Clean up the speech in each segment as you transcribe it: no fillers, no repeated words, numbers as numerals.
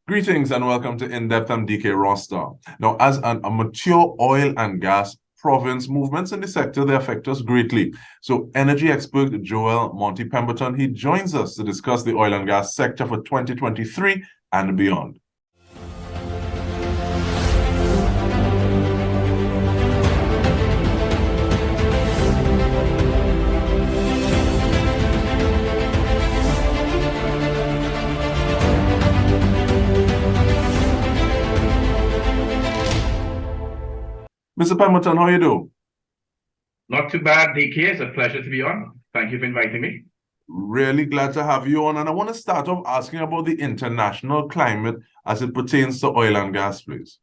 Greetings and welcome to In-Depth. I'm Dike Rostant. Now, as a mature oil and gas province, movements in the sector, they affect us greatly. So energy expert Joel Monty Pemberton, he joins us to discuss the oil and gas sector for 2023 and beyond. Mr. Pemberton, how you doing? Not too bad, DK. It's a pleasure to be on. Thank you for inviting me. Really glad to have you on. And I want to start off asking about the international climate as it pertains to oil and gas, please.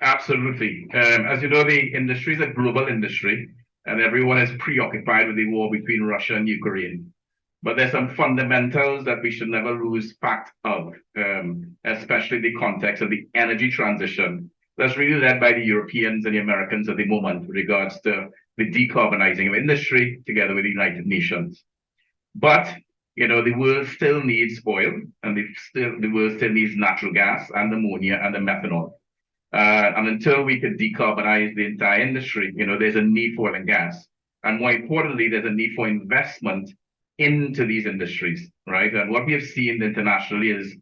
Absolutely. As you know, the industry is a global industry, and everyone is preoccupied with the war between Russia and Ukraine. But there's some fundamentals that we should never lose fact of, especially the context of the energy transition that's really led by the Europeans and the Americans at the moment with regards to the decarbonizing of industry together with the United Nations. But, you know, the world still needs oil, and the world still needs natural gas and ammonia and the methanol. And until we can decarbonize the entire industry, you know, there's a need for oil and gas. And more importantly, there's a need for investment into these industries, right? And what we have seen internationally is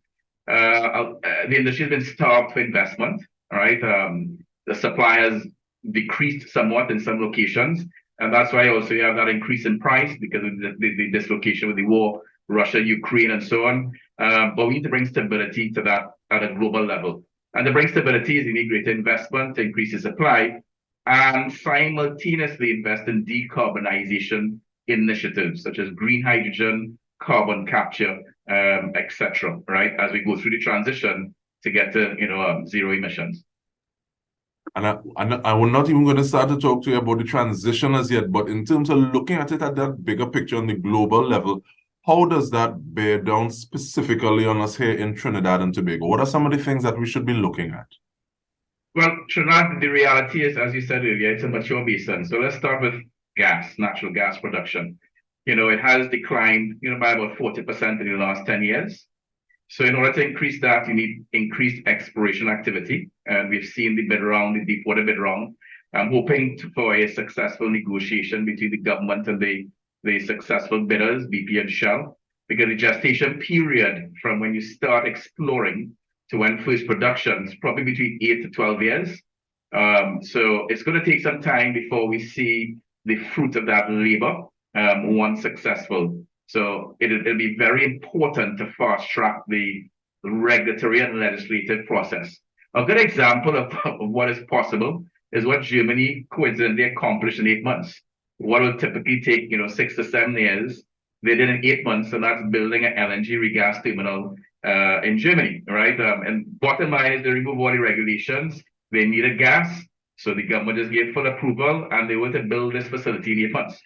the industry has been starved for investment. Right, the supply has decreased somewhat in some locations, and that's why also you have that increase in price because of the dislocation with the war, Russia, Ukraine, and so on. But we need to bring stability to that at a global level. And to bring stability is you need greater investment to increase the supply and simultaneously invest in decarbonization initiatives such as green hydrogen, carbon capture, etc. Right, as we go through the transition to get to zero emissions. And I'm not even going to start to talk to you about the transition as yet, but in terms of looking at it at that bigger picture on the global level, how does that bear down specifically on us here in Trinidad and Tobago? What are some of the things that we should be looking at? Well, Trinidad, the reality is, as you said earlier, it's a mature basin. So let's start with gas, natural gas production. You know, it has declined, by about 40% in the last 10 years. So in order to increase that, you need increased exploration activity. And we've seen the bid round, the deepwater bid round. I'm hoping for a successful negotiation between the government and the successful bidders, BP and Shell, because the gestation period from when you start exploring to when first production is probably between 8 to 12 years. So it's going to take some time before we see the fruit of that labor once successful. So it'll be very important to fast track the regulatory and legislative process. A good example of what is possible is what Germany coincidentally accomplished in 8 months. What will typically take 6 to 7 years, they did in 8 months, and that's building an LNG regas terminal in Germany, right? And bottom line is they remove all the regulations. They needed gas, so the government just gave full approval, and they were to build this facility in 8 months,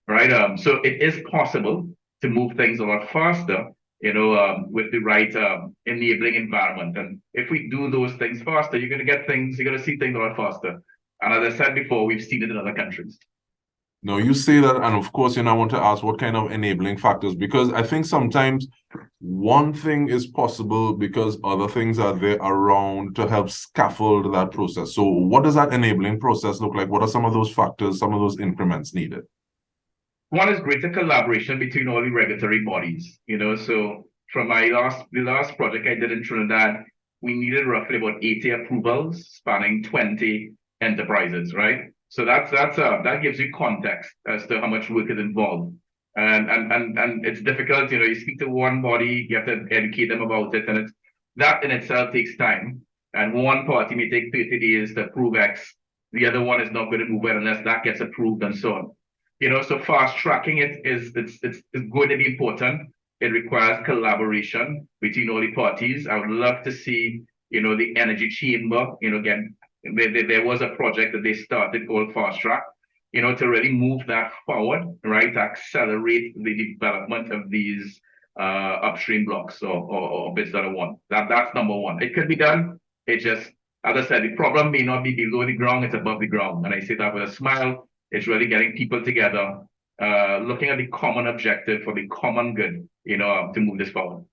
right? So it is possible to move things a lot faster, with the right enabling environment. And if we do those things faster, you're going to see things a lot faster. And as I said before, we've seen it in other countries. No, you say that, and of course, I want to ask what kind of enabling factors, because I think sometimes one thing is possible because other things are there around to help scaffold that process. So what does that enabling process look like? What are some of those factors, some of those increments needed? One is greater collaboration between all the regulatory bodies. So from the last project I did in Trinidad, we needed roughly about 80 approvals spanning 20 enterprises, right? So that gives you context as to how much work is involved. And it's difficult, you speak to one body, you have to educate them about it, and that in itself takes time. And one party may take 30 days to approve X, the other one is not going to move it unless that gets approved and so on. So fast tracking it's going to be important. It requires collaboration between all the parties. I would love to see, the energy chamber, again, there was a project that they started called Fast Track, to really move that forward, right? To accelerate the development of these upstream blocks or bits that are won. That's number one. It could be done. It just, as I said, the problem may not be below the ground, it's above the ground. And I say that with a smile. It's really getting people together, looking at the common objective for the common good, to move this forward.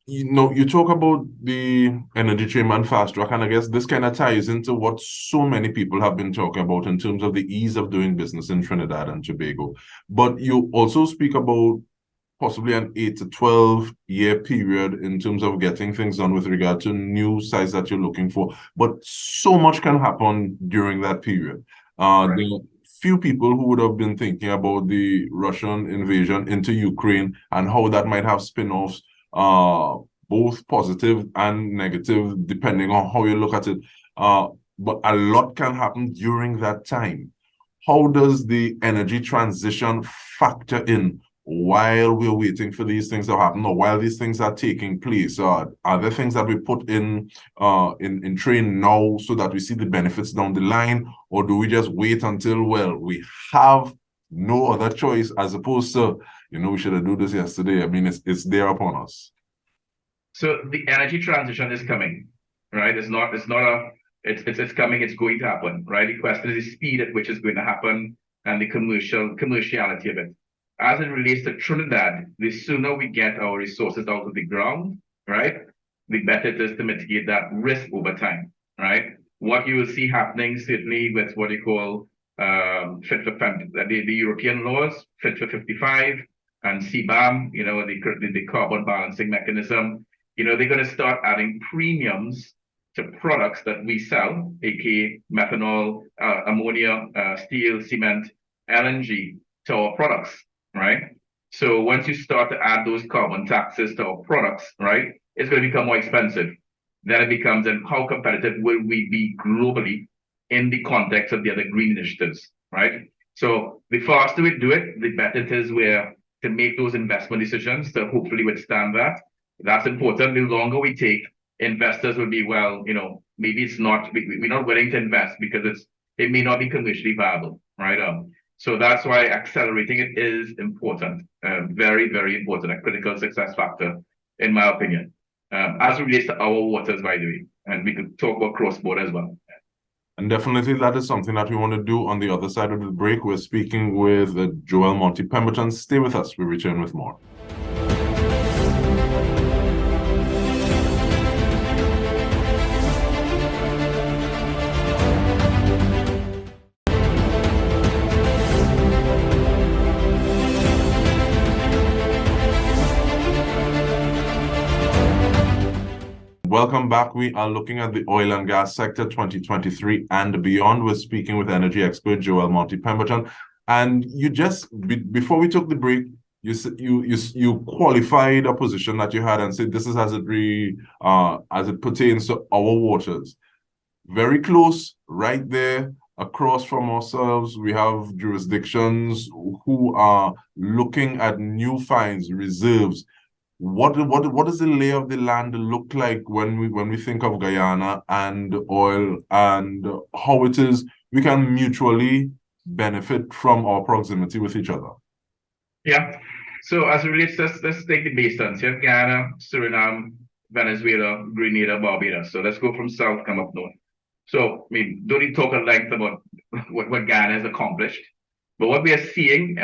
You talk about the energy train and fast track, and I guess this kind of ties into what so many people have been talking about in terms of the ease of doing business in Trinidad and Tobago. But you also speak about possibly an 8 to 12 year period in terms of getting things done with regard to new sites that you're looking for. But so much can happen during that period. Right. There are few people who would have been thinking about the Russian invasion into Ukraine and how that might have spin-offs, both positive and negative, depending on how you look at it. But a lot can happen during that time. How does the energy transition factor in while we're waiting for these things to happen, or while these things are taking place? Are there things that we put in train now so that we see the benefits down the line, or do we just wait until, well, we have no other choice, as opposed to, we should have done this yesterday? I mean, it's there upon us. So the energy transition is coming, right? It's coming, it's going to happen, right? The question is the speed at which it's going to happen and the commerciality of it. As it relates to Trinidad, the sooner we get our resources out of the ground, right, the better it is to mitigate that risk over time, right? What you will see happening, certainly with what you call fit for the European laws, fit for 55 and CBAM, the carbon balancing mechanism, they're going to start adding premiums to products that we sell, aka methanol, ammonia, steel, cement, LNG, to our products, right? So once you start to add those carbon taxes to our products, right, it's going to become more expensive. Then it becomes, and how competitive will we be globally in the context of the other green initiatives, right? So the faster we do it, the better it is where to make those investment decisions to hopefully withstand that. That's important. The longer we take, investors will be, well, maybe it's not, we're not willing to invest because it may not be commercially viable, right? So that's why accelerating it is important, very, very important, a critical success factor, in my opinion, as it relates to our waters, by the way. And we could talk about cross-border as well. And definitely that is something that we want to do on the other side of the break. We're speaking with Joel Monty Pemberton. Stay with us. We return with more. Welcome back. We are looking at the oil and gas sector 2023 and beyond. We're speaking with energy expert Joel Monty Pemberton. And you just, before we took the break, you qualified a position that you had and said this is as it pertains to our waters. Very close, right there, across from ourselves. We have jurisdictions who are looking at new finds, reserves. What does the lay of the land look like when we think of Guyana and oil, and how it is we can mutually benefit from our proximity with each other? Yeah. So as it relates, let's take the basins. You have Guyana, Suriname, Venezuela, Grenada, Barbados. So let's go from south, come up north. So I mean, don't need to talk at length about what Guyana has accomplished. But what we are seeing,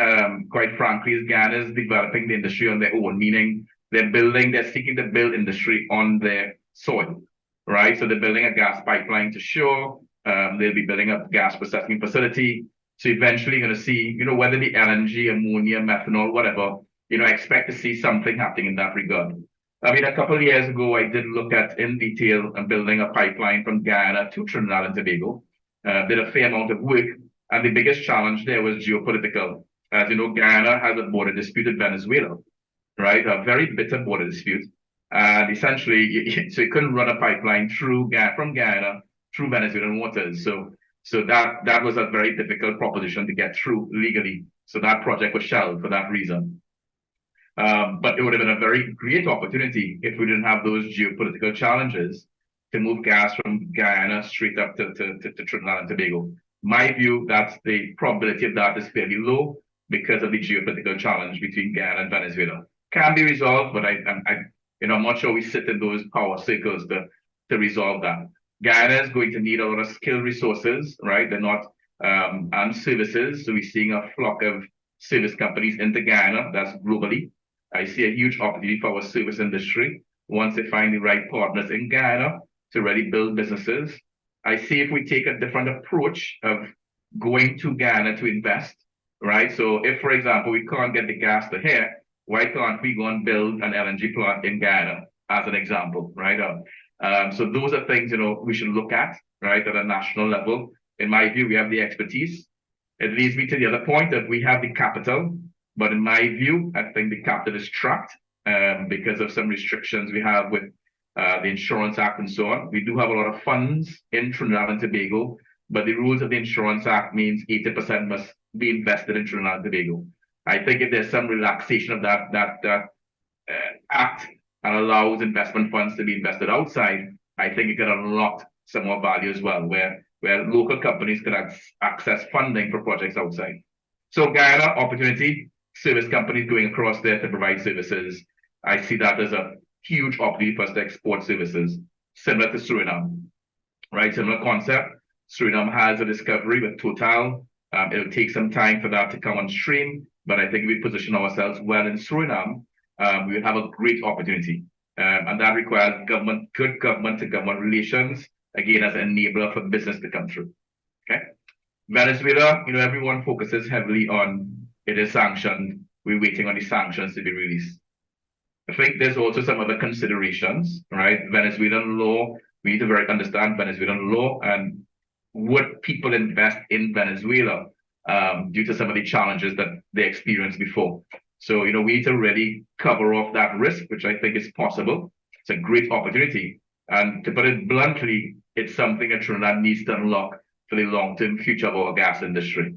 quite frankly, is Guyana is developing the industry on their own, meaning they're seeking to build industry on their soil, right? So they're building a gas pipeline to shore. They'll be building a gas processing facility. So eventually you're going to see, whether the LNG, ammonia, methanol, whatever, I expect to see something happening in that regard. I mean, a couple of years ago, I did look at in detail building a pipeline from Guyana to Trinidad and Tobago. Did a fair amount of work. And the biggest challenge there was geopolitical. As you know, Guyana has a border dispute with Venezuela, right? A very bitter border dispute. And essentially, so you couldn't run a pipeline from Guyana through Venezuelan waters. So that was a very difficult proposition to get through legally. So that project was shelved for that reason. But it would have been a very great opportunity if we didn't have those geopolitical challenges to move gas from Guyana straight up to Trinidad and Tobago. My view, that's the probability of that is fairly low because of the geopolitical challenge between Guyana and Venezuela. Can be resolved, but I'm not sure we sit in those power circles to resolve that. Guyana is going to need a lot of skilled resources, right? They're not and services. So we're seeing a flock of service companies into Guyana. That's globally. I see a huge opportunity for our service industry. once they find the right partners in Guyana to really build businesses. I see if we take a different approach of going to Guyana to invest, right? So if, for example, we can't get the gas to here, why can't we go and build an LNG plant in Guyana, as an example, right? So those are things, we should look at, right, at a national level. In my view, we have the expertise. It leads me to the other point that we have the capital, but in my view, I think the capital is trapped because of some restrictions we have with the Insurance Act and so on. We do have a lot of funds in Trinidad and Tobago, but the rules of the Insurance Act means 80% must be invested in Trinidad and Tobago. I think if there's some relaxation of that act and allows investment funds to be invested outside, I think it can unlock some more value as well, where local companies can access funding for projects outside. So Guyana opportunity, service companies going across there to provide services. I see that as a huge opportunity for us to export services, similar to Suriname, right? Similar concept. Suriname has a discovery with Total. It'll take some time for that to come on stream, but I think we position ourselves well in Suriname. We will have a great opportunity. And that requires good government to government relations, again, as an enabler for business to come through. Okay. Venezuela, everyone focuses heavily on it is sanctioned. We're waiting on the sanctions to be released. I think there's also some other considerations, right? Venezuelan law, we need to understand Venezuelan law and would people invest in Venezuela due to some of the challenges that they experienced before. So, we need to really cover off that risk, which I think is possible. It's a great opportunity. And to put it bluntly, it's something that Trinidad needs to unlock for the long-term future of our gas industry.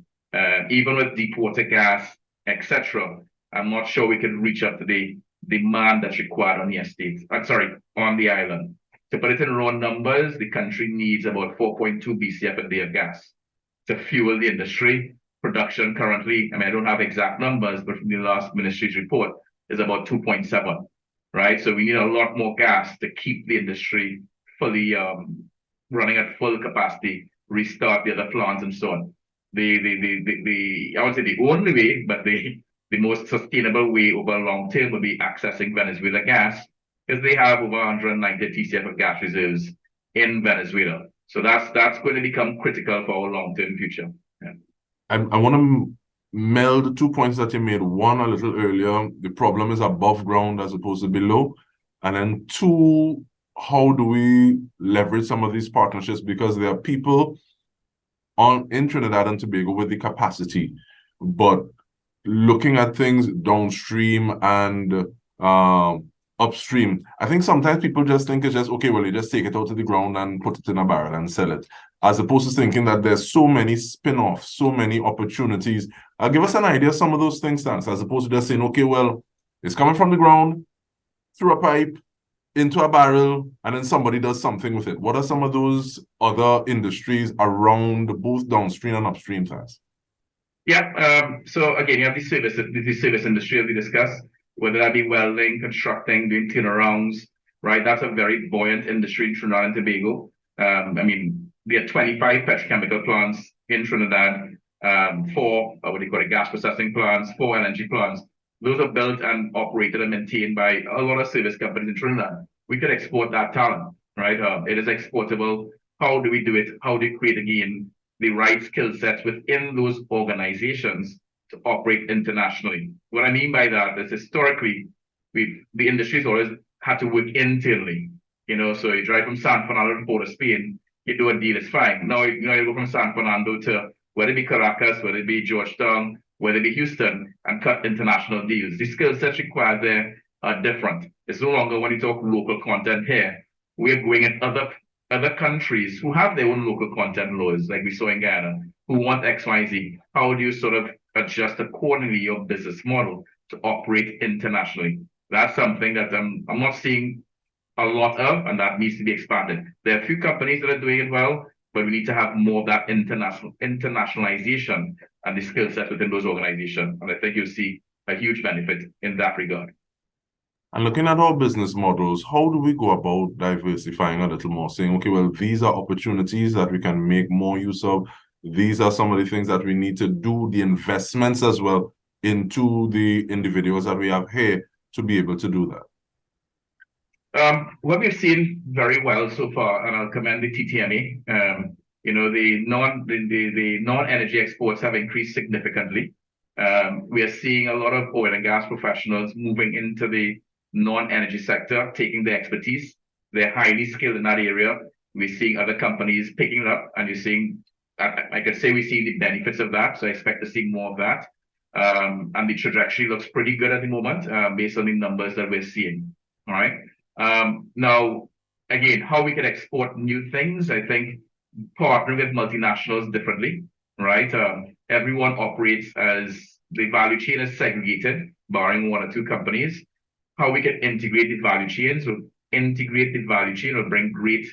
Even with deep water gas, etc., I'm not sure we can reach up to the demand that's required on the estate. On the island. To put it in raw numbers, the country needs about 4.2 BCF a day of gas to fuel the industry. Production currently, I don't have exact numbers, but from the last ministry's report, is about 2.7, right? So we need a lot more gas to keep the industry fully running at full capacity, restart the other plants and so on. I would say the only way, but the most sustainable way over a long term would be accessing Venezuela gas, because they have over 190 TCF of gas reserves in Venezuela. So that's going to become critical for our long-term future. Yeah. I want to meld 2 points that you made. One, a little earlier, the problem is above ground as opposed to below. And then two, how do we leverage some of these partnerships? Because there are people in Trinidad and Tobago with the capacity, but looking at things downstream and upstream, I think sometimes people just think it's just, okay, well, you just take it out of the ground and put it in a barrel and sell it, as opposed to thinking that there's so many spin-offs, so many opportunities. Give us an idea of some of those things, Stance, as opposed to just saying, okay, well, it's coming from the ground, through a pipe, into a barrel, and then somebody does something with it. What are some of those other industries around both downstream and upstream, Stance? Yeah, so again, you have the service industry as we discussed, whether that be welding, constructing, doing turnarounds, right? That's a very buoyant industry in Trinidad and Tobago. We have 25 petrochemical plants in Trinidad, 4 gas processing plants, 4 LNG plants. Those are built and operated and maintained by a lot of service companies in Trinidad. We could export that talent, right? It is exportable. How do we do it? How do we create, again, the right skill sets within those organizations to operate internationally? What I mean by that is historically, the industry's always had to work internally. So you drive from San Fernando to Port of Spain, you do a deal, it's fine. Now you go from San Fernando to whether it be Caracas, whether it be Georgetown, whether it be Houston, and cut international deals. The skill sets required there are different. It's no longer when you talk local content here. We're going in other countries who have their own local content laws, like we saw in Ghana, who want XYZ. How do you sort of adjust accordingly your business model to operate internationally? That's something that I'm not seeing a lot of, and that needs to be expanded. There are a few companies that are doing it well, but we need to have more of that internationalization and the skill set within those organizations. And I think you'll see a huge benefit in that regard. And looking at our business models, how do we go about diversifying a little more? Saying, okay, well, these are opportunities that we can make more use of. These are some of the things that we need to do, the investments as well into the individuals that we have here to be able to do that. What we've seen very well so far, and I'll commend the TTME. The non-energy exports have increased significantly. We are seeing a lot of oil and gas professionals moving into the non-energy sector, taking their expertise. They're highly skilled in that area. We're seeing other companies picking it up, and you're seeing, I could say, we're seeing the benefits of that. So I expect to see more of that. And the trajectory looks pretty good at the moment, based on the numbers that we're seeing. All right. Now, again, how we can export new things, I think partnering with multinationals differently, right? Everyone operates as the value chain is segregated, barring one or two companies. How we can integrate the value chain, so integrate the value chain will bring great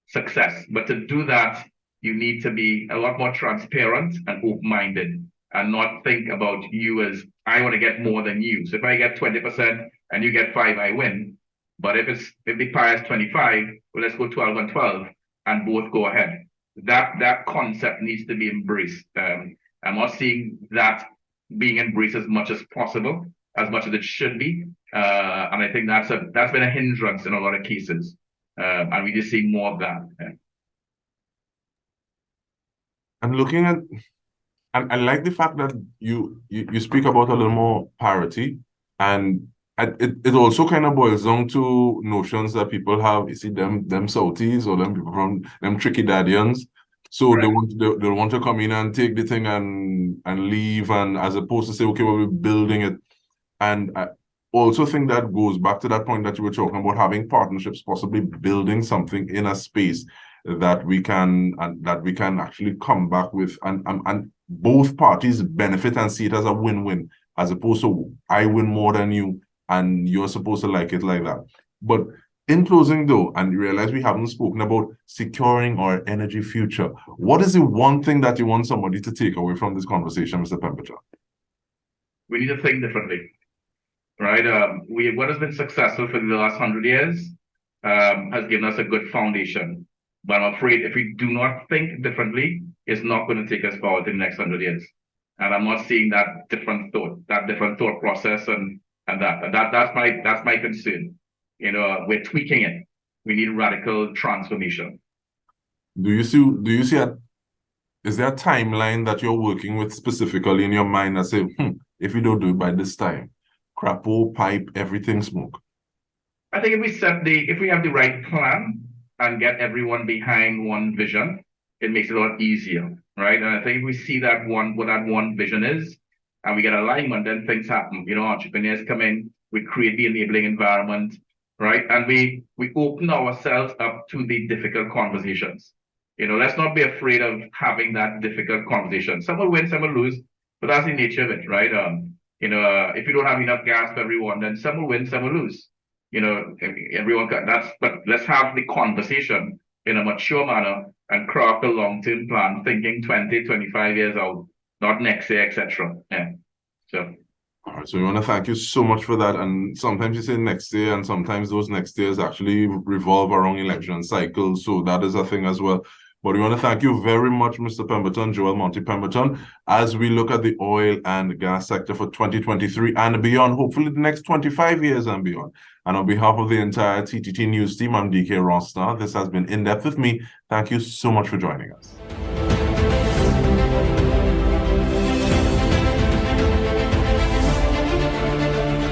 success. But to do that, you need to be a lot more transparent and open-minded and not think about you as, I want to get more than you. So if I get 20% and you get 5, I win. But if the pie is 25, well, let's go 12 and 12 and both go ahead. That concept needs to be embraced. I'm not seeing that being embraced as much as possible, as much as it should be. And I think that's been a hindrance in a lot of cases. And we just see more of that. And looking at, and I like the fact that you speak about a little more parity, and it also kind of boils down to notions that people have. You see them Saudis or them people from them Trinidadians. So Right. they want to come in and take the thing and leave, and as opposed to say, okay, well, we're building it. And I also think that goes back to that point that you were talking about, having partnerships, possibly building something in a space that we can actually come back with, and both parties benefit and see it as a win-win, as opposed to I win more than you and you're supposed to like it like that. But in closing though, and you realize we haven't spoken about securing our energy future, what is the one thing that you want somebody to take away from this conversation, Mr. Pemberton? We need to think differently, right? What has been successful for the last 100 years has given us a good foundation. But I'm afraid if we do not think differently, it's not going to take us forward in the next 100 years. And I'm not seeing that different thought process, and that's my concern. We're tweaking it. We need radical transformation. Do you see is there a timeline that you're working with specifically in your mind that say, if we don't do it by this time, crapo, pipe, everything smoke? I think if we have the right plan and get everyone behind one vision, it makes it a lot easier, right? And I think if we see what that one vision is, and we get alignment, then things happen. Entrepreneurs come in, we create the enabling environment, right? And we open ourselves up to the difficult conversations. Let's not be afraid of having that difficult conversation. Some will win, some will lose, but that's the nature of it, right? If you don't have enough gas for everyone, then some will win, some will lose. Everyone but let's have the conversation in a mature manner and craft a long-term plan, thinking 20, 25 years out, not next year, etc. Yeah. So. All right, so we want to thank you so much for that. And sometimes you say next year, and sometimes those next years actually revolve around election cycles. So that is a thing as well. But we want to thank you very much, Mr. Pemberton, Joel Monty Pemberton, as we look at the oil and gas sector for 2023 and beyond, hopefully the next 25 years and beyond. And on behalf of the entire TTT News team, I'm Dike Rostant. This has been In Depth with me. Thank you so much for joining us.